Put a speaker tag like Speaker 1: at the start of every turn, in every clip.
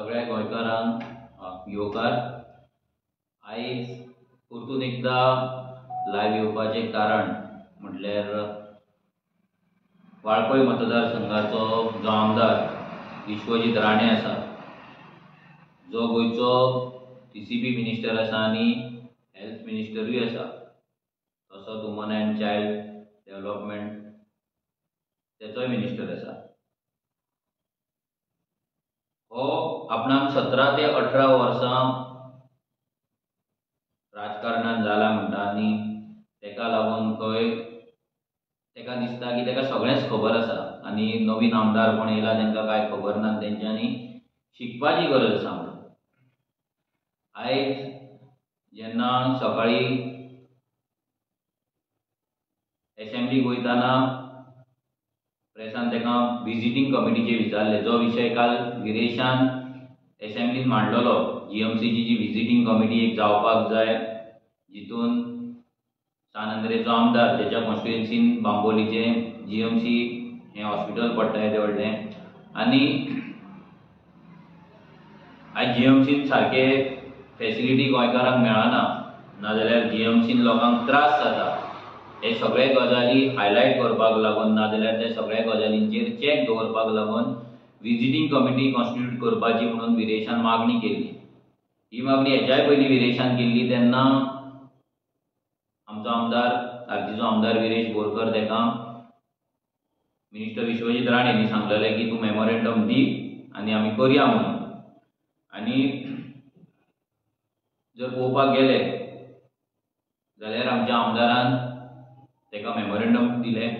Speaker 1: सगळ्या गोंयकारांक येवकार। आयज परतून एकदा लायव्ह येवपाचें कारण म्हटल्यार वाळपय मतदारसंघाचो जो आमदार विश्वजीत राणे आसा, जो गोंयचो TCB मिनिस्टर आसा आनी हेल्थ मिनिस्टरूय आसा, तसोच वुमन एंड चायल्ड डेव्हलपमेंट तेचोय मिनिस्टर आसा। हो आपणाक 17 ते 18 वर्सां राजकारणांत जाला म्हणटा आनी तेका लागून खंय तेका दिसता की तेका सगळेंच खबर आसा आनी नवीन आमदार कोण येयला तेंकां कांय खबर ना, तेंच्यांनी शिकपाची गरज आसा म्हणून। आयज जेन्ना सकाळी एसेंब्लीक वयताना प्रेसान तेका विजिटींग कमिटीचेर विचारले, जो विशय काल विरेशान एसेंब्लीन मांडलेलो, GMCची जी विजिटींग कमिटी एक जावपाक जाय, जितून सान अंद्रेचो आमदार जेच्या कॉन्स्टिट्युएन्सीन बांबोलीचे GMC हें हॉस्पिटल पडटा येदें व्हडलें, आनी आयज GMCन सारके फेसिलिटी गोंयकारांक मेळना, नाजाल्यार GMCन लोकांक त्रास जाता, हे सगळे गजाली हायलायट करपाक लागून नाजाल्यार ते सगळ्या गजालींचेर चॅक दवरपाक लागून विजिटींग कमिटी कॉन्स्टिट्यूट करपाची म्हणून विरेशान मागणी केल्ली। ही मागणी हेच्याय पयलीं विरेशान केल्ली तेन्ना आमचो आमदार आर्जीचो आमदार विरेश बोरकर तेका मिनिस्टर विश्वजीत राणेंनी सांगलेलें की तूं मेमोरेंडम दी आनी आमी करया म्हणून। आनी जर पळोवपाक गेले जाल्यार आमच्या आमदारान तेका मेमोरेंडम दिलें,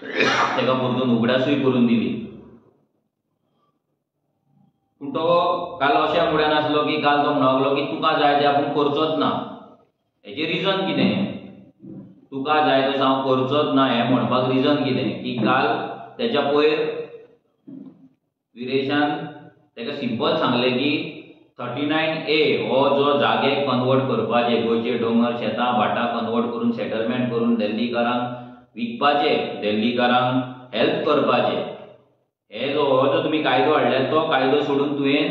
Speaker 1: तेका परतून उगडासूय करून दिली। पूण तो काल अशें फुड्यान आसलो की काल तो म्हणलो की तुका जाय तें आपूण करचोच ना। हेजें रिजन कितें? तुका जाय तसो हांव करचोच ना हें म्हणपाक रिजन कितें? की काल तेच्या पयर विरेशान तेका सिंपल सांगलें की 39A हो जो जागे कन्वर्ट करपाचे, गोंयचे दोंगर शेतां भाटां कन्वर्ट करून सेटलमेंट करून दिल्लीकारांक विकपाचे, दिल्लीकारांक हेल्प करपाचे, हो जो तुमी कायदो हाडला तो कायदो सोडून तुवें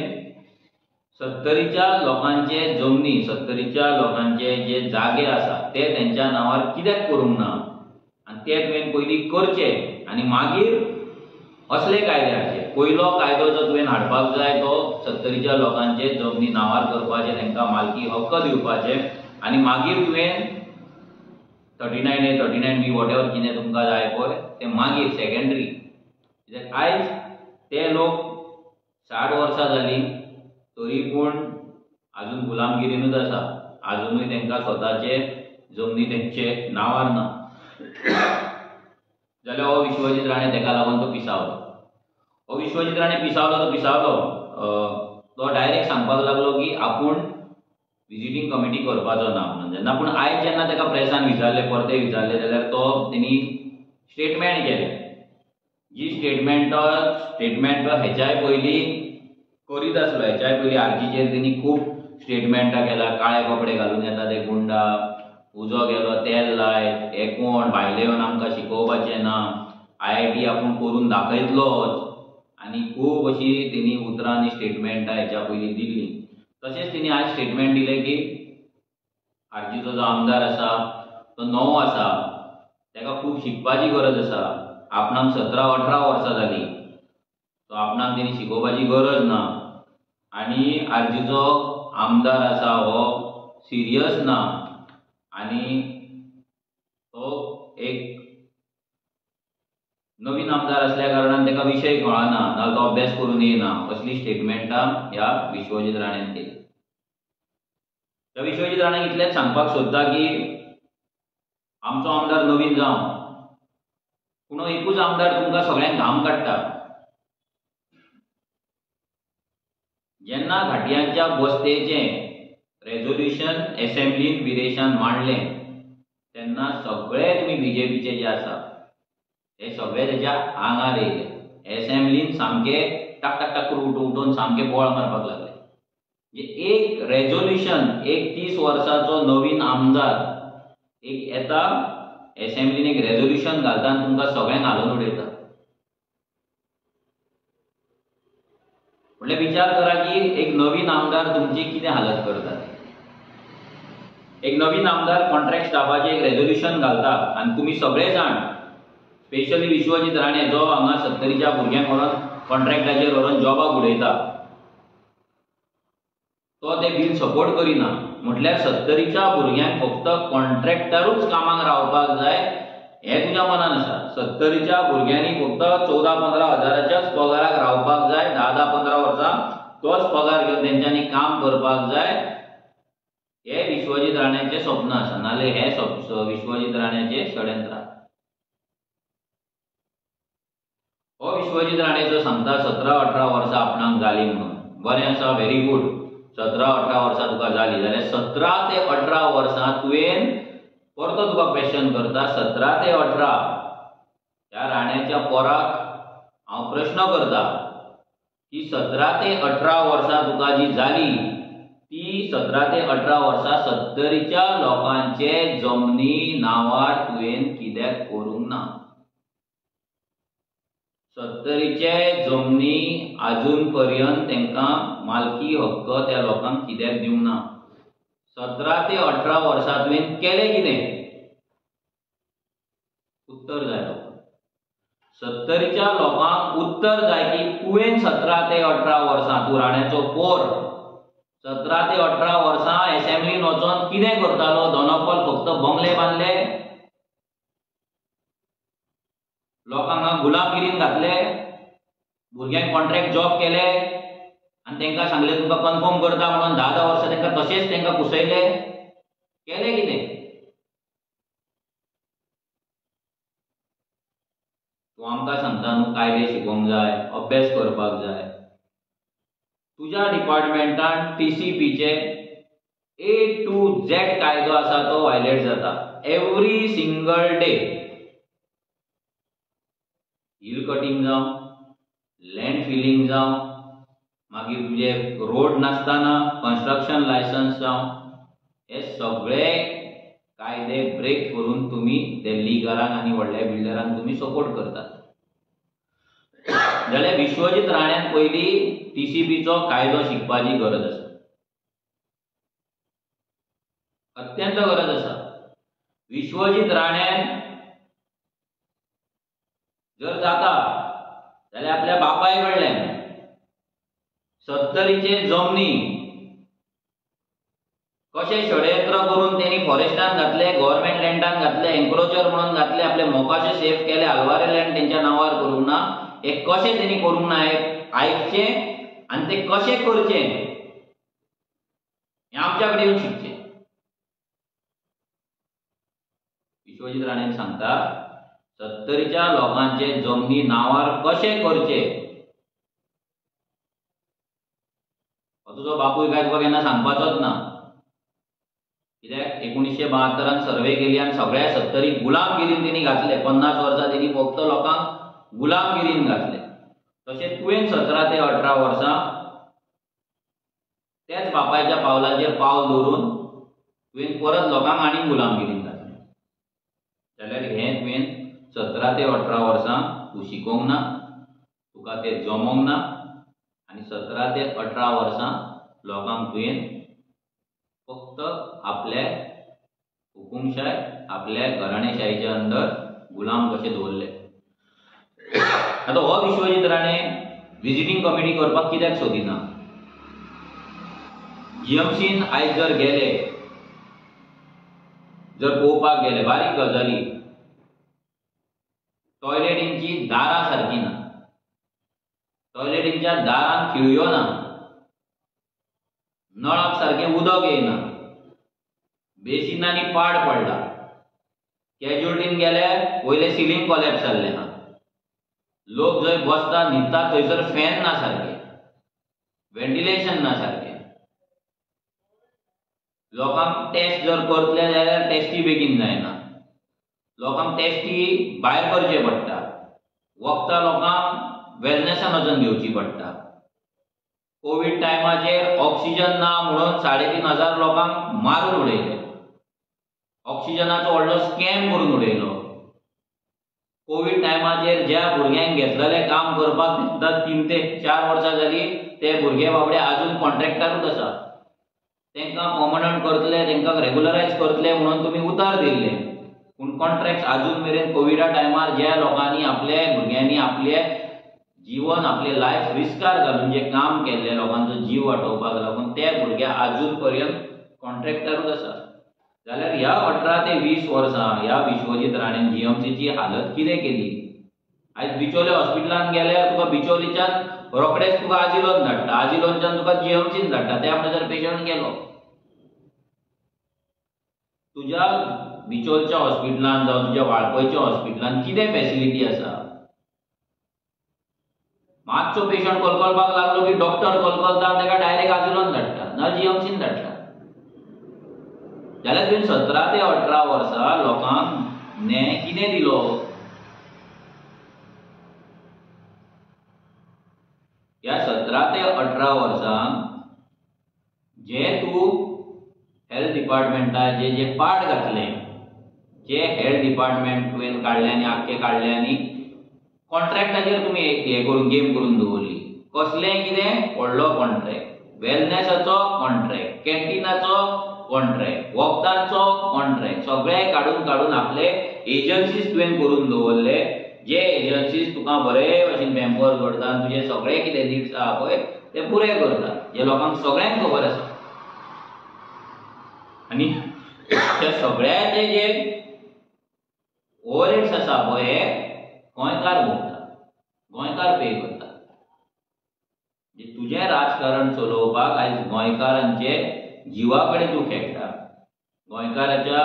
Speaker 1: 70च्या लोकांचे जमनी, 70च्या लोकांचे जे जागे आसा ते तेंच्या नांवार कित्याक करूंक ना, आनी ते तुवें पयलीं करचे आनी मागीर असले कायदे हाडचे। पयलो कायदो जो तुवें हाडपाक जाय तो 70च्या लोकांचे जमनी नांवार करपाचे, तांकां मालकी हक्क दिवपाचे, आनी मागीर तुवें 39A 39B वॉटेवर कितें तुमकां जाय पळय तें मागीर सेकंडरी। आयज ते लोक 60 वर्सां जालीं तरी पूण आजून गुलामगिरीनूच आसा, आजुनूय तांकां स्वताचे जमनी तेंचे नांवार ना। जाल्यार हो विश्वजीत राणे तेका लागून तो पिसावलो। हो विश्वजीत राणे पिसावलो तो डायरेक्ट सांगपाक लागलो की आपूण विजिटींग कमिटी करपाचो ना म्हणून। जेन्ना पूण आयज जेन्ना तेका प्रेसान विचारलें, परते विचारलें, जाल्यार तो तेणी स्टेटमेंट केलें, जी स्टेटमेंट हेच्याय पयलीं करीत आसलो, हेच्याय पयलीं आर्जीचेर तेणी खूब स्टेटमेंटां केला, काळे कपडे घालून येता ते गुंडा, उजो गेलो तेल लायत, हे कोण भायले येवन आमकां शिकोवपाचें ना, IIT आपूण करून दाखयतलोच, आनी खूब अशी तेणी उतरां आनी स्टेटमेंटां हेच्या पयलीं दिल्लीं। तशेंच तेणी आयज स्टेटमेंट दिलें की आर्जीचो जो आमदार आसा तो नवो आसा, तेका खूब शिकपाची गरज आसा, आपणाक 17-18 वर्सां जालीं, सो आपणाक तेणी शिकोवपाची गरज ना, आनी आर्जीचो आमदार आसा हो सिरियस ना, आनी तो एक नवीन आमदार असल्या कारणान तेका विशय कळना, नाजाल्यार तो अभ्यास करून येयना, असली स्टेटमेंटां ह्या विश्वजीत राणेन केली। त्या विश्वजीत राणेक इतलेंच सांगपाक सोदता की आमचो आमदार नवीन जावं, पूण एकूच आमदार तुमकां सगळ्यांक घाम काडटा। जेन्ना घाटयांच्या बसतेचें रेझोल्युशन एसेंब्लीन विरेशान मांडलें तेन्ना सगळे तुमी BJPचे जे आसा हे सगळे तेच्या आंगार येयले, एसेंब्लीन सामके टाक टाक टाक करून उठोवन सामके बोळ मारपाक लागले। एक रेझोल्युशन, एक 30 वर्साचो नवीन आमदार एक येता एसेंब्लीन एक रेझोल्युशन घालता आनी तुमकां सगळ्यांक हालोवन उडयता। म्हटल्यार विचार करा की एक नवीन आमदार तुमची कितें हालत करतात. एक नवीन आमदार कॉन्ट्रॅक्ट स्टाफाचे एक रेझोल्युशन घालता आनी तुमी सगळे जाण स्पेशली विश्वजीत राणे जो हांगा 70च्या भुरग्यांक व्हरून कॉन्ट्रॅक्टाचेर व्हरून जॉबाक उडयता तो ते बिल सपोर्ट करिना. म्हटल्यार 70च्या भुरग्यांक फक्त कॉन्ट्रॅक्टारूच कामाक रावपाक जाय हे तुज्या मनान आसा. 70च्या भुरग्यांनी फक्त 14-15 हजाराच्याच पगाराक रावपाक जाय, 10-15 वर्सां तोच पगार घेवन तेंच्यांनी काम करपाक जाय हे विश्वजीत राण्याचे स्वप्न आसा. नाले हे विश्वजीत राण्याचे षडयंत्र. हो विश्वजीत राणे जो सांगता 17-18 वर्सां आपणाक जाली म्हणून बरें आसा, व्हेरी गुड. 17-18 वर्सां तुका जाली जाल्यार 17 ते 18 वर्सां तुवें परतो तुका क्वेश्चन करता 17 ते 18 ह्या राण्याच्या पोराक हांव प्रश्न करता की 17 ते 18 वर्सां तुका जी जाली ती 17 ते 18 वर्सां 70च्या लोकांचे जमनी नांवार तुवें कित्याक करूंक ना. 70चे जमनी अजून पर्यंत तांकां मालकी हक्क त्या लोकांक कित्याक दिवंक ना. 17 ते 18 वर्सां तुवें केलें कितें? उत्तर जाय लोकांक. 70च्या लोकांक उत्तर जाय की तुवें 17 ते 18 वर्सां तूं राण्याचो पोर 17 ते 18 वर्सां असेंब्लीन वचोन कितें करतालो? दोनोपल फक्त बंगले बांदले, लोकांक गुलामगिरीन घातले, भुरग्यांक कॉन्ट्रॅक्ट जॉब केले आनी तांकां सांगलें तुका कन्फर्म करता म्हणून 10-10 वर्सां तांकां तशेंच तांकां कुसयले. केलें कितें? तूं आमकां सांगता न्हू कायदे शिकोवंक जाय, अभ्यास करपाक जाय. तुज्या डिपार्टमेंटान TCPचे A to Z कायदो आसा तो वायलेट जाता every single day. Hill cutting जावं, लँड फिलिंग जावं, मागीर तुजे रोड नासतना कन्स्ट्रक्शन लायसन्स जावं, हे सगळे कायदे ब्रेक करून तुमी दिल्लीकरांक आनी व्हडल्या बिल्डरांक तुमी सपोर्ट करतात. जाल्यार विश्वजीत राण्यान पयलीं TCPचो कायदो शिकपाची गरज आसा, अत्यंत गरज आसा. विश्वजीत राण्यान जर जाता जाल्यार आपल्या बापाय कडल्यान 70चे जमनी कशें षडयंत्र करून तेणी फॉरेस्टान घातले, गव्हर्मेंट लँडान घातले, एन्क्रोचर म्हणून घातले, आपले मोकाशे सेफ केले, आल्वारे लँड तेंच्या नांवार करूंक ना. हे कशें तेणी करूंक ना हे आयकचें आनी ते कशें करचें हें आमच्या कडेन येवन शिकचें. विश्वजीत राणेन सांगता 70च्या लोकांचे जमनी नांवार कशें करचे. तुजो बापूय काय तुका केन्ना सांगपाचोच ना. कित्याक 1972 सर्वे केली आनी सगळ्या 70क गुलामगिरीन तेणी घातले. 50 वर्सां तेणी फक्त लोकांक गुलामगिरीन घातले. तशें तुवें 17 ते 18 वर्सां त्याच बापायच्या पावलाचेर पावल दवरून तुवें परत लोकांक आनी गुलामगिरीन घातले. जाल्यार हें तुवें 17 ते 18 वर्सां तूं शिकोवंक ना, तुका तें जमोंक ना आनी 17 ते 18 वर्सां लोकांक तुवें फक्त आपल्या हुकुमशाय, आपल्या घराणेशाहीच्या अंदर गुलाम कशें दवरले. आतां हो विश्वजीत राणे विजिटींग कमिटी करपाक कित्याक सोदिना? GMCन आयज जर गेले, जर पळोवपाक गेले बारीक गजाली, टॉयलेटींची दारां सारकी ना, टॉयलेटींच्या दारांत खिळयो ना, नळाक सारकें उदक येयना, बेसिनांनी पाड पडला, कॅज्युअल्टीन गेल्यार वयले सिलींग कॉलॅप्स जाल्ले आहा, लोक जंय बसता न्हिदता थंयसर फॅन ना सारके, व्हेंटिलेशन ना सारकें. लोकांक टेस्ट जर करतले जाल्यार टेस्टी बेगीन जायना, लोकांक टेस्टी भायर करचे पडटा, वखदां लोकांक वेलनेसान वचून घेवची पडटा. कोविड टायमाचेर ऑक्सिजन ना म्हणून 3,500 लोकांक मारून उडयले, ऑक्सिजनाचो व्हडलो स्कॅम करून उडयलो. कोविड टायमाचेर ज्या भुरग्यांक घेतलेले काम करपाक 3 ते 4 वर्सां जाली ते भुरगे बाबडे अजून कॉन्ट्रॅक्टारूच आसा. तांकां पर्मनंट करतले, तांकां रेग्युलरायज करतले म्हणून तुमी उतार दिल्ले, पूण कॉन्ट्रॅक्ट अजून मेरेन कोविडा टायमार ज्या लोकांनी आपले भुरग्यांनी आपले जीवन आपले लायफ रिस्कार घालून जे काम केल्ले लोकांचो जीव वाटोवपाक लागून ते भुरगे अजून पर्यंत कॉन्ट्रॅक्टारूच आसा. जाल्यार ह्या 18 ते 20 वर्सां ह्या विश्वजीत राणेन जीएमसीची हालत कितें केली. आयज बिचोले हॉस्पिटलांत गेल्यार तुका बिचोलीच्यान रोखडेच तुका आजिलोन धाडटा, आजिलोनच्यान तुका जीएमसीन धाडटा. त्या म्हणल्यार पेशंट गेलो. तुज्या बिचोलच्या हॉस्पिटलांत जावं तुज्या वाळपयच्या हॉस्पिटलांत कितें फॅसिलिटी आसा. मातसो पेशंट कलकलपाक लागलो की डॉक्टर कलकलता आनी ताका डायरेक्ट आजिलोन धाडटा ना जीएमसीन धाडटा. जाल्यार तुवें 17 ते 18 वर्सां लोकांक न्याय कितें दिलो. ह्या 17 ते 18 वर्सांक जे तूं हेल्थ डिपार्टमेंटाचे जे पाड घातले, जे हेल्थ डिपार्टमेंट तुवें काडले आनी आख्खे काडले आनी कॉन्ट्रॅक्टाचेर तुमी हे करून गेम करून दवरली. कसलेंय कितें व्हडलो कॉन्ट्रॅक्ट, वेलनेसाचो कॉन्ट्रॅक्ट, कॅन्टिनाचो कॉन्ट्रॅक्ट, वखदांचो कॉन्ट्रॅक्ट सगळे काडून काडून आपले एजन्सीज तुवें करून दवरले. जे एजन्सीज तुका बरे भशेन पॅम्पर करता आनी तुजे सगळे कितें नीड्स आहा पळय ते पुरे करता, जे लोकांक सगळ्यांक खबर आसा. आनी त्या सगळ्याचे जे ओव्हरहेड्स आसा पळय हे गोंयकार भोगता, गोंयकार पे करता. तुजें राजकारण चलोवपाक आयज गोंयकारांचे जिवा कडेन तूं खेळटा, गोंयकाराच्या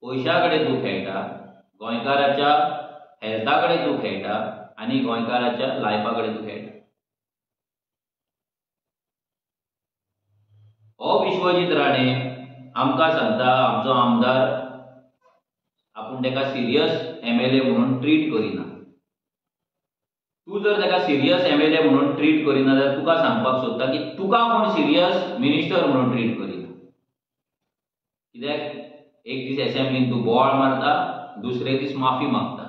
Speaker 1: पयशा कडेन तूं खेळटा, गोंयकाराच्या हेल्था कडेन तूं खेळटा आनी गोंयकाराच्या लायफा कडेन तूं खेळटा. हो विश्वजीत राणे आमकां सांगता आमचो आमदार आपूण ताका सिरियस MLA म्हणून ट्रीट करिना. तूं जर ताका सिरियस MLA म्हणून ट्रीट करिना जाल्यार तुका सांगपाक सोदता की तुका कोण सिरियस मिनिस्टर म्हणून ट्रीट करिना. कित्याक एक दीस असेंब्लीन तूं बोवाळ मारता, दुसरे दीस माफी मागता.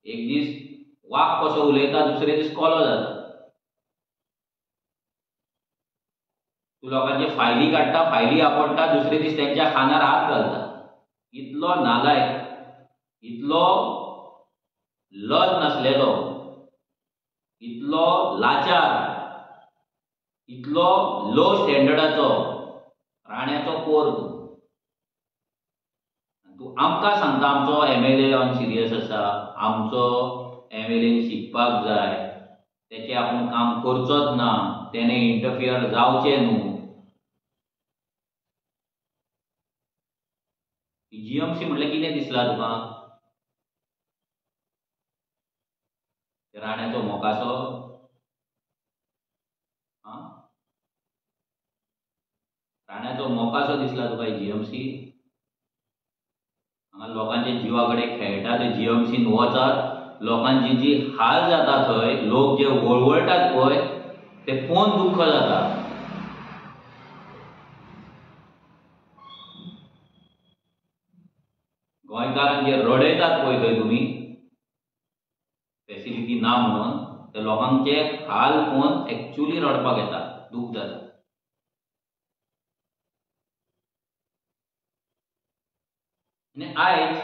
Speaker 1: एक दीस वाक कसो उलयता, दुसरे दीस कोलो जाता. तूं लोकांचे फायली काडटा, फायली आपडटा, दुसरे दीस त्यांच्या खांदार हात घालता. इतलो नालायक, इतलो लज नासलेलो, इतलो लाचार, इतलो लो स्टँडर्डाचो राण्याचो कोर तूं आमकां सांगता आमचो MLA ऑन सिरियस आसा, आमचो MLA शिकपाक जाय, तेचे आपूण काम करचोच ना, तेणे इंटरफियर जावचें न्हू. जीएमसी म्हणल्यार कितें दिसला तुका. राण्याचो मोकासो, राण्याचो मोकासो दिसला तुका जीएमसी. हांगा लोकांचे जिवा कडेन खेळटा ते जीएमसीन वचात, लोकांची जी हाल जाता थंय, लोक जे वळवळटात पळय ते पळोवन दुख्ख जाता. गोंयकारांचे रडयतात पळय थंय तुमी फॅसिलिटी ना म्हणून, त्या लोकांचे हाल पळोवन एक्चुअली रडपाक येता, दूख जाता. आनी आयज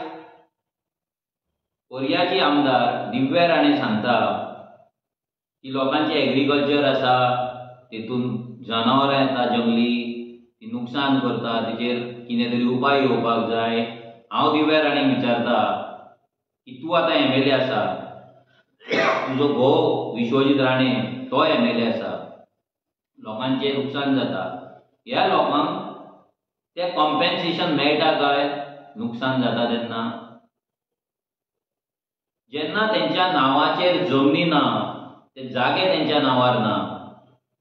Speaker 1: पर्याची आमदार दिव्या राणे सांगता की लोकांचे एग्रीकल्चर आसा तितून जनावरां येता जंगली, ती नुकसान करता, तेचेर कितें तरी उपाय येवपाक जाय. हांव दिव्या राणेक विचारता की तूं आतां MLA आसा, तुजो घोव विश्वजीत राणे तो MLA आसा, लोकांचे नुकसान जाता, ह्या लोकांक ते कॉम्पेन्सेशन मेळटा काय नुकसान जाता तेन्ना. जेन्ना तेंच्या नांवाचेर जमनी ना, ते जागे तेंच्या नांवार ना,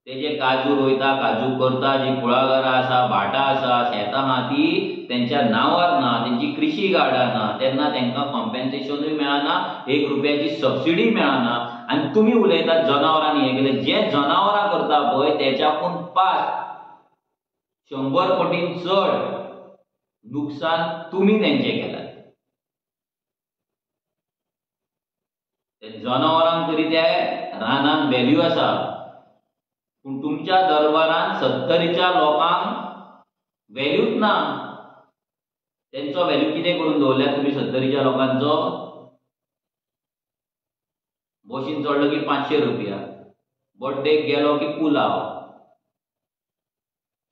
Speaker 1: ते जे काजू रोयता, काजू करता, जी कुळागरां आसा, भाटां आसा, शेतां आहा ती तेंच्या नांवार ना, तेंची कृषी कार्डां ना, तेन्ना तेंकां कॉम्पेन्सेशनूय मेळना, 1 रुपयाची सबसिडी मेळना. आनी तुमी उलयतात जनावरांनी हे केलें. जे जनावरां करता पळय तेच्याकून 100 कोटीन चड नुकसान तुम्ही तेंचे केलात. जनावरांक तरी ते रानान व्हॅल्यू आसा, पूण तुमच्या दरबारान 70च्या लोकांक व्हॅल्यूच ना. त्यांचो व्हॅल्यू कितें करून दवरल्या तुम्ही 70च्या लोकांचो? बशीन चडलो की 500 रुपया, बर्थडेक गेलो की पुलाव,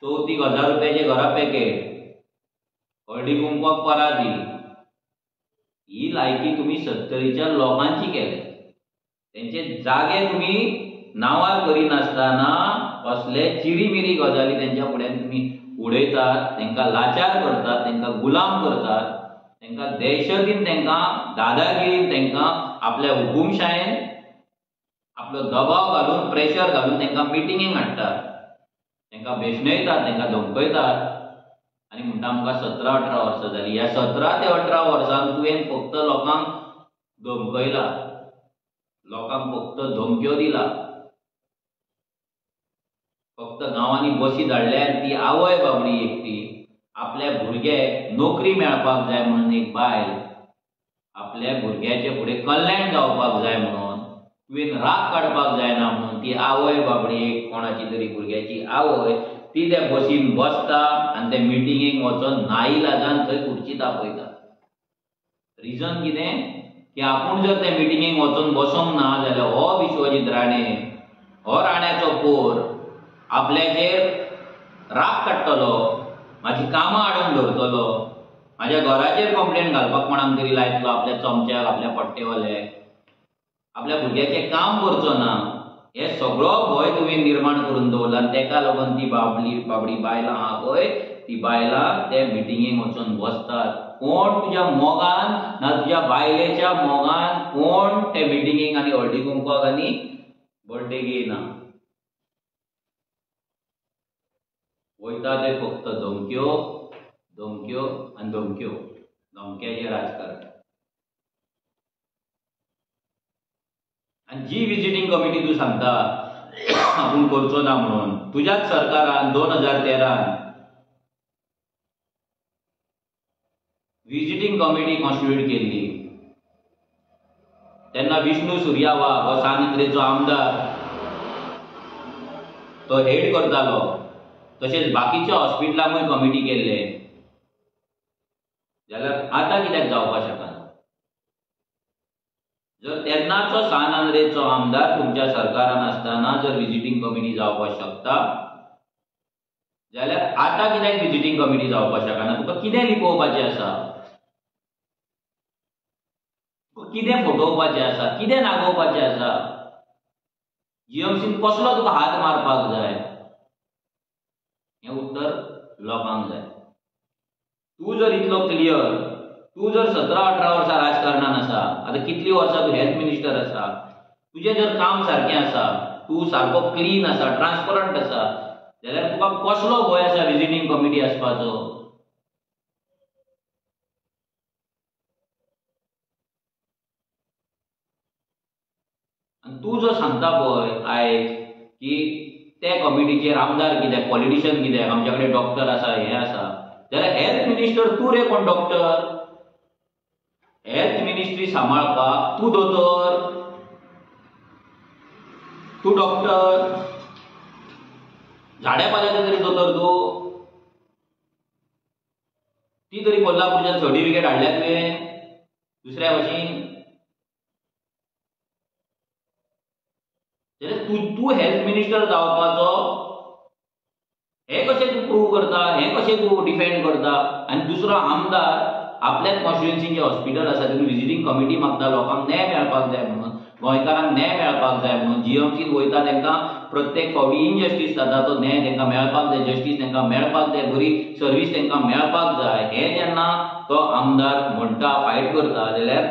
Speaker 1: चवथीक 1000 रुपयाचे घरा पॅकेट, हळदी कुंकवाक पराजी. ही लायकी तुम्ही 70च्या लोकांची केल्या. त्यांचे जागे तुम्ही नांवार करिनासतना कसले चिरीमिरी गजाली त्यांच्या फुड्यान तुम्ही उडयतात, तांकां लाचार करतात, तांकां गुलाम करतात, तांकां दहशतीन, तांकां दादागिरीन, तांकां आपल्या हुकुमशायेन आपलो दबाव घालून, प्रेशर घालून तांकां मिटिंगेक हाडटात, तांकां भेसणयतात, तांकां धमकयतात आनी म्हणटा आमकां 17-18 वर्सां जालीं. ह्या 17 ते 18 वर्सांक तुवें फक्त लोकांक धमकयला, लोकांक फक्त धमक्यो दिला, फक्त गांवांनी बसी धाडल्या. ती आवय बाबडी एकटी आपल्या भुरग्याक नोकरी मेळपाक जाय म्हणून, एक बायल आपल्या भुरग्याचे फुडें कल्याण जावपाक जाय म्हणून, तुवें राग काडपाक जायना म्हणून ती आवय बाबडी एक कोणाची तरी भुरग्याची आवय ती त्या बसीन बसता आनी त्या मिटिंगेक वचोन नाइलाजान थंय खुर्ची तापयता. रिजन कितें? की आपूण जर त्या मिटिंगेक वचोन बसोंक ना जाल्यार हो विश्वजीत राणे, हो राण्याचो पोर आपल्याचेर राग काडटलो, म्हाजी कामां हाडून दवरतलो, म्हाज्या घराचेर कंप्लेंट घालपाक कोणाक तरी लायतलो, आपल्या चमच्याक, आपल्या पट्टेवाल्याक, आपल्या भुरग्याचें काम करचो ना. हे सगळो भंय तुवें निर्माण करून दवरला. तेका लागून ती बाबडी बायलां आहा पळय, ती बायलां त्या मिटिंगेक वचोन बसतात. कोण तुज्या मोगान ना तुज्या बायलेच्या मोगान कोण त्या मिटिंगेक आनी हळदी कुंकवाक आनी बर्थडेक येना. वयता ते फक्त धमक्यो, धमक्यो आनी धमक्यो, धमक्याचें राजकारण. आनी जी विजिटींग कमिटी तूं सांगता आपूण करचो ना म्हणून, तुज्याच सरकारान 2013 विजिटींग कमिटी कॉन्स्टिट्यूट केल्ली. तेन्ना विष्णू सुर्यावाग हो सांगेंद्रेचो आमदार तो हेड करतालो. तशेंच बाकीच्या हॉस्पिटलांकूय कमिटी केल्ले. जाल्यार आतां कित्याक जावपाक शकना? जर तेन्नाचो सांगेंद्रेचो आमदार तुमच्या सरकारान आसतना जर विजिटींग कमिटी जावपाक शकता जाल्यार आतां कित्याक विजिटींग कमिटी जावपाक शकना? तुका कितें लिपोवपाचें आसा? कितें फटोवपाचें आसा? कितें नागोवपाचें आसा? जीएमसीन कसलो तुका हात मारपाक जाय? हें उत्तर लोकांक जाय. तूं जर इतलो क्लियर, तूं जर 17-18 वर्सां राजकारणान आसा, आतां कितलीं वर्सां तूं हेल्थ मिनिस्टर आसा, तुजें जर काम सारकें आसा, तूं सारको क्लीन आसा, ट्रान्सपरंट आसा, जाल्यार तुका कसलो भंय आसा विजिटींग कमिटी आसपाचो? आनी तूं जो सांगता पळय आयज की त्या कमिटीचेर आमदार कित्याक, पॉलिटिशियन कित्याक, आमच्या कडेन डॉक्टर आसा, हें आसा, जाल्यार हेल्थ मिनिस्टर तूं रे कोण डॉक्टर? हेल्थ मिनिस्ट्री सांबाळपाक तूं दोतोर, तूं डॉक्टर, झाड्या-पाल्याचो तरी दोतोर तूं? ती तरी कोल्हापूरच्यान सर्टिफिकेट हाडल्या तुवें दुसऱ्या भाशेन? जाल्यार तूं हेल्थ मिनिस्टर जावपाचो हें कशें तूं प्रूव करता, हें कशें तूं डिफेंड करता? आनी दुसरो आमदार आपल्याच कॉन्स्टिट्युएन्सीचें हॉस्पिटल आसा तेतून विजिटींग कमिटी मागता लोकांक न्याय मेळपाक जाय म्हणून, गोंयकारांक न्याय मेळपाक जाय म्हणून, जीएमसीन वयता तांकां प्रत्येक फावटी इनजस्टीस जाता तो न्याय तांकां मेळपाक जाय, जस्टीस तांकां मेळपाक जाय, बरी सर्वीस तांकां मेळपाक जाय. हें जेन्ना तो आमदार म्हणटा, फायट करता, जाल्यार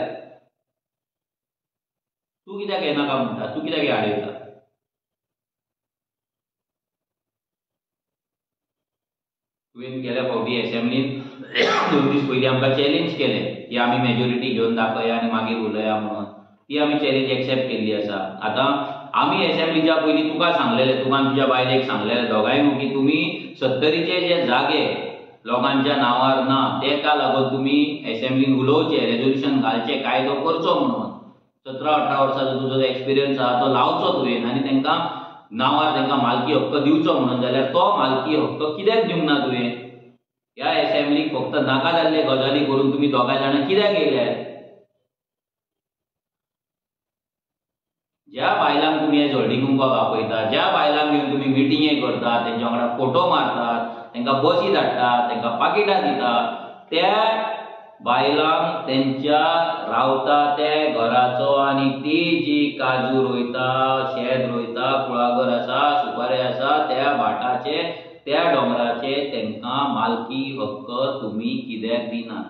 Speaker 1: तूं कित्याक हें नाका म्हणटा? तूं कित्याक हें आडयता? तुवें गेल्या फावटी असेंब्लीन 2 दीस पयलीं आमकां चॅलेंज केलें की आमी मेजॉरिटी घेवन दाखया आनी मागीर उलया म्हणून. ती आमी चॅलेंज एक्सेप्ट केल्ली आसा. आतां आमी असेंब्लीच्या पयलीं तुका सांगलेलें, तुका आनी तुज्या बायलेक सांगलेलें दोगांय न्हू की तुमी 70चे जे जागे लोकांच्या नावार ना, तेका लागून तुम्ही असेंब्लीन उलोवचे, रेझोल्युशन घालचे, कायदो करचो म्हणून 17-18 वर्साचो तुजो एक्सपिरियन्स आहा तो लावचो तुवें आनी तांकां नावार तांकां मालकी हक्क दिवचो म्हणून, जाल्यार तो मालकी हक्क कित्याक दिवंक ना तुवें? ह्या असेंब्लीक फक्त नाका जाल्ले गजाली करून तुम्ही दोगांय जाणां कित्याक येयल्यात? ज्या बायलांक तुम्ही हेज हळदी कुंकवाक आपयता, ज्या बायलांक घेवन तुम्ही मिटिंगे करतात, तेंच्या वांगडा फोटो मारतात, तांकां बसी धाडटात, तांकां पाकिटां दितात, त्या बायलांक तेंच्या रावता त्या घराचो आनी ती जी काजू रोयता, शेत रोयता, कुळागर आसा, सुपारी आसा, त्या भाटाचे, त्या डोंगराचे तांकां मालकी हक्क तुम्ही कित्याक दिनात?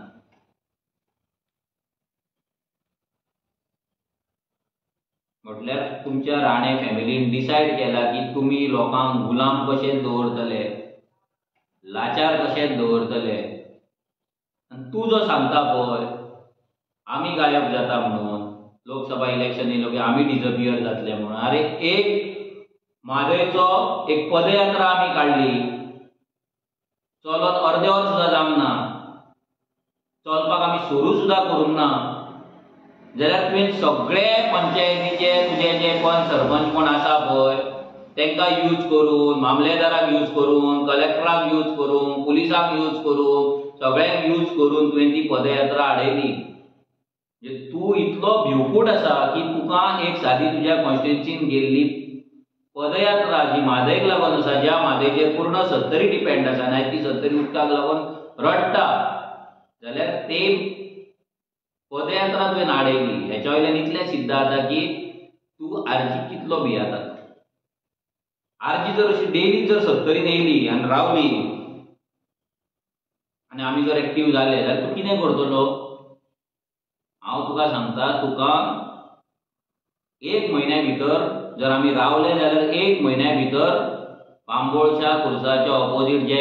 Speaker 1: म्हटल्यार तुमच्या राणे फॅमिलीन डिसायड केला की तुम्ही लोकांक गुलाम कशे दवरतले, लाचार कशे दवरतले. आनी तूं जो सांगता पळय आमी गायब जाता म्हणून, लोकसभा इलेक्शन येयलो की आमी डिसअपियर जातले म्हणून. अरे एक म्हादयचो एक पदयात्रा आमी काडली, चलत अर्दे वर सुद्दां जावंक ना, चलपाक आमी सुरू सुद्दां करूंक ना, जाल्यार तुवें सगळे पंचायतीचे तुजे जे कोण सरपंच कोण आसा पळय तांकां यूज करून, मामलेदाराक यूज करून, कलेक्टराक यूज करून, पुलिसाक यूज करून, सगळ्यांक यूज करून तुवें ती पदयात्रा हाडयली. म्हणजे तूं इतलो भिवकूट आसा की तुका एक सादी तुज्या कॉन्स्टिट्युएन्सीन गेल्ली पदयात्रा जी म्हादयक लागून आसा, ज्या म्हादयचेर पूर्ण सत्तरी डिपेंड आसा आनी ती सत्तरी उदकाक लागून रडटा, जाल्यार ते पदयात्रा तुवें हाडयली. हेच्या वयल्यान इतलें सिद्ध जाता की तूं आरजी कितलो भियाता. आरजी जर अशी डेली जर सत्तरीन येयली आनी रावली आनी आमी जर एक्टीव जाले जाल्यार तूं कितें करतलो? हांव तुका सांगता, तुका 1 म्हयन्या भितर जर आमी रावले जाल्यार 1 म्हयन्या भितर बांबोळच्या खुर्साच्या ऑपोजीट जे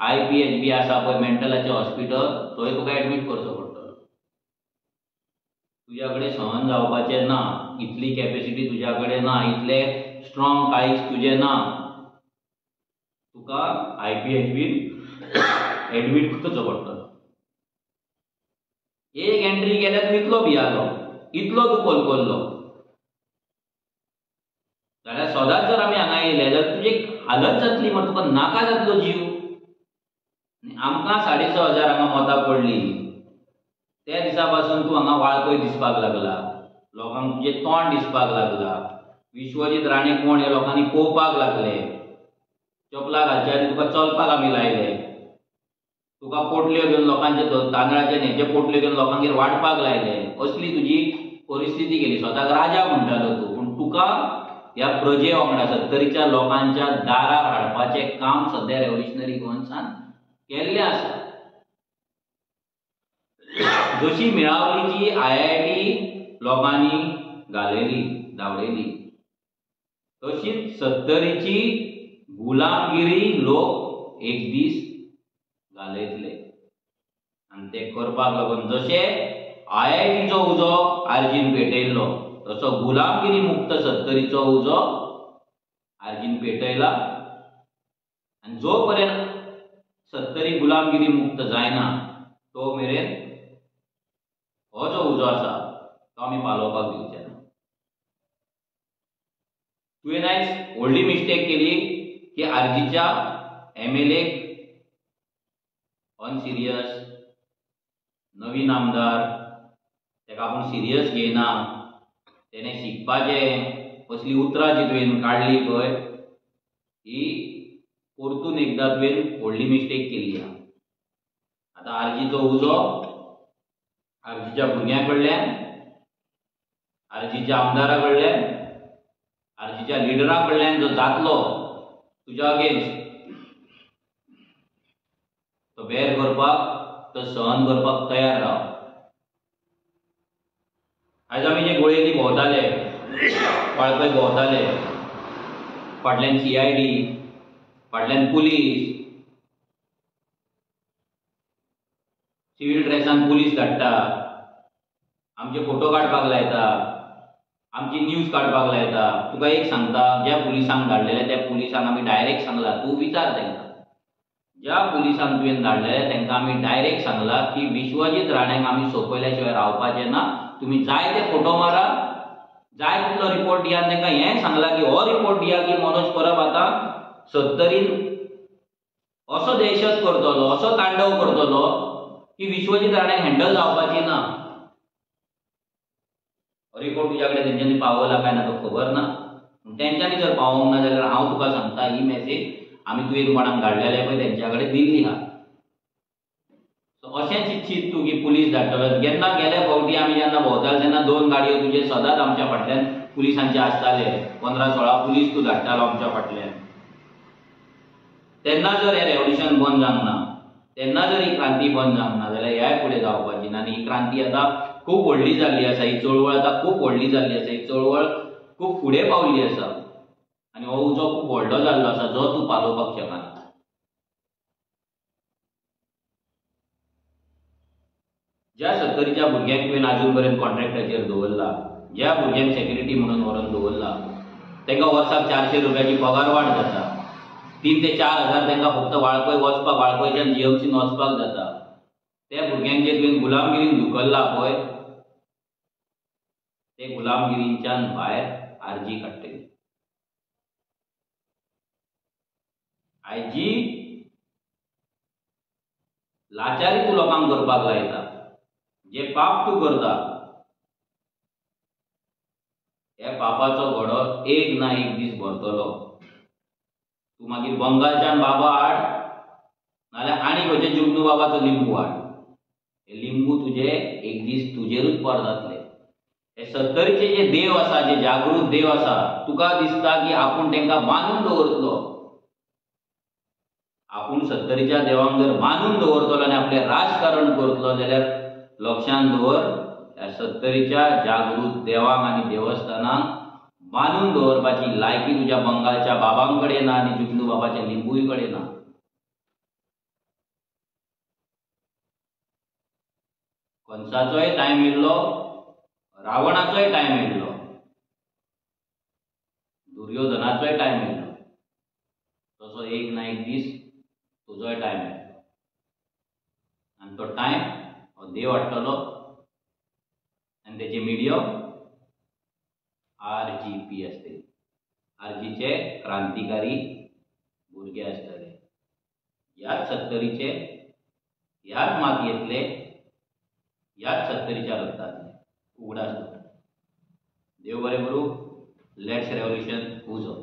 Speaker 1: IPHB आसा पळय मेंटलाचें हॉस्पिटल, थंय तुका एडमीट करचो पडटलो. तुज्या कडेन सहन जावपाचें ना, इतली कॅपेसिटी तुज्या कडेन ना, इतले स्ट्रॉंग काळीज तुजें ना, तुका IPHB एडमीट करचो पडटलो. एक एंट्री केल्यार तूं इतलो भियालो, इतलो तूं कोलकोल्लो, जाल्यार सदांच जर आमी हांगा येयले जाल्यार तुजी हालत जातली, मग तुका नाका जातलो जीव. आमकां 6,500 हांगा मतां पडली, त्या दिसा पासून तूं हांगा वाळपय दिसपाक लागला, लोकांक तुजें तोंड दिसपाक लागला, विश्वजीत राणे कोण हे लोकांनी पळोवपाक लागले, चपला घालचे आनी तुका चलपाक आमी लायले, तुका पोटल्यो घेवन लोकांचे तांदळाचे न्हेचे पोटल्यो घेवन लोकांगेर वाडपाक लायले, असली तुजी परिस्थिती गेली. स्वताक राजा म्हणटालो तूं, पूण तुका ह्या प्रजे वांगडा सत्तरीच्या लोकांच्या दारार हाडपाचें काम सद्या रेव्होल्युशनरी गोवन्सान केल्लें आसा. जशी मेळावलीची IIT लोकांनी घालयली, धांवडयली, तशीच सत्तरीची गुलामगिरी लोक एक दीस घालयतले. आनी ते करपाक लागून जशे IITचो उजो आर्जीन पेटयल्लो तसो गुलामगिरी मुक्त सत्तरीचो उजो आर्जीन पेटयला. आनी जो पर्यंत सत्तरी गुलामगिरी मुक्त जायना तो मेरेन हो जो उजो आसा तो आमी पालोवपाक दिवचे ना. तुवें आयज व्हडली मिस्टेक केली की आर्जीच्या MLA अनसिरियस, नवीन आमदार, ताका आपूण सिरियस घेयना, तेणें शिकपाचें, असली उतरां जी तुवें काडली पळय ही परतून एकदां तुवें व्हडली मिस्टेक केल्ली आहा. आतां आर्जीचो उजो आर्जीच्या भुरग्यां कडल्यान, आर्जीच्या आमदारा कडल्यान, आर्जीच्या लिडरा कडल्यान जो जातलो तुज्या अगेन्स्ट, तो बेर करपाक, तो सहन करपाक तयार राव. आयज आमी जे गोळयेली भोंवताले, वाळपय भोंवताले, फाटल्यान CID, फाटल्यान पुलीस, सिव्हील ड्रेसान पुलीस धाडटा, आमचे फोटो काडपाक लायता, आमची न्यूज काडपाक लायता. तुका एक सांगता, ज्या पुलिसांक धाडलेले त्या पुलिसांक आमी डायरेक्ट सांगला, तूं विचार तांकां, ज्या पुलिसांक तुवें धाडले तांकां आमी डायरेक्ट सांगला की विश्वजीत राणेंक आमी सोंपयल्या शिवाय रावपाचें ना. तुमी जाय ते फोटो मारा, जाय तितलो रिपोर्ट दिया. तांकां हें सांगला की हो रिपोर्ट दिया की मनोज परब आतां 70 असो दहशत करतलो, असो तांडव करतलो की विश्वजीत राणेंक हँडल जावपाची ना. रिपोर्ट तुज्या कडेन तेंच्यांनी पावयला काय ना तो खबर ना. तेंच्यांनी जर पावोवंक ना जाल्यार हांव तुका सांगता ही मॅसेज आमी तुवें कोणाक धाडलेले पळय तेंच्या कडेन दिल्ली आहा. सो अशें चिंत तूं की पुलीस धाडटलो. जेन्ना गेल्या फावटी आमी जेन्ना भोंवताले तेन्ना 2 गाडयो तुजे सदांच आमच्या फाटल्यान पुलिसांचे आसताले. 15-16 पुलीस तूं धाडटालो आमच्या फाटल्यान. तेन्ना जर हें रेव्होल्युशन बंद जावंक ना, तेन्ना जर ही क्रांती बंद जावंक ना जाल्यार ह्याय फुडें जावपाची ना. आनी ही क्रांती आतां खूब व्हडली जाल्ली आसा. ही चळवळ आतां खूब व्हडली जाल्ली आसा. ही चळवळ खूब फुडें पावल्ली आसा आनी हो उजो खूब व्हडलो जाल्लो आसा जो तूं पालोवपाक शकना. ज्या 70च्या भुरग्यांक तुवें आजून पर्यंत कॉन्ट्रॅक्टाचेर दवरला, ज्या भुरग्यांक सेक्युरिटी म्हणून व्हरून दवरला, तांकां वर्साक 400 रुपयाची पगार वाड जाता. 3 ते 4 हजार तांकां फक्त वाळपय वचपाक, वाळपयच्यान जीएमसीन वचपाक जाता. त्या भुरग्यांक जे तुवें गुलामगिरीन धुकल्ला पळय, ते गुलामगिरींच्यान भायर आरजी काडटली. आयज जी लाचारी तूं लोकांक करपाक लायता, जे पाप तूं करता, ह्या पापाचो घोडो एक ना एक दीस भरतलो. तूं मागीर बंगालच्यान बाबा हाड नाल्यार आनी खंयच्या जुगनू बाबाचो लिंबू हाड. हे लिंबू तुजे एक दीस तुजेरूच पार जातले. हे 70चे जे देव आसा, जे जागृत देव आसा, तुका दिसता की आपूण तांकां बांदून दवरतलो. आपूण 70च्या देवांक जर बांदून दवरतलो आनी आपलें राजकारण करतलो जाल्यार लक्षांत दवर, ह्या 70च्या जागृत देवांक आनी देवस्थानांक बांदून दवरपाची लायकी तुज्या बंगालच्या बाबांक कडेन ना आनी जुगनू बाबाच्या लिंबूय कडेन ना. कंसाचोय टायम येयल्लो, रावणाचोय टायम येयल्लो, दुर्योधनाचोय टायम येयल्लो. तसो एक ना एक दीस तुजोय टायम येतलो. आनी तो टायम हो देव हाडटलो आनी तेचे मिडियम RGP असते. आरजीचे क्रांतिकारी भुरगे आसतले. ह्याच 70चे, ह्याच मातयेंतले, ह्याच 70च्या रक्तांतले उगडास जातले. देव बरें करूं. लेट्स रेव्होल्युशन उजो.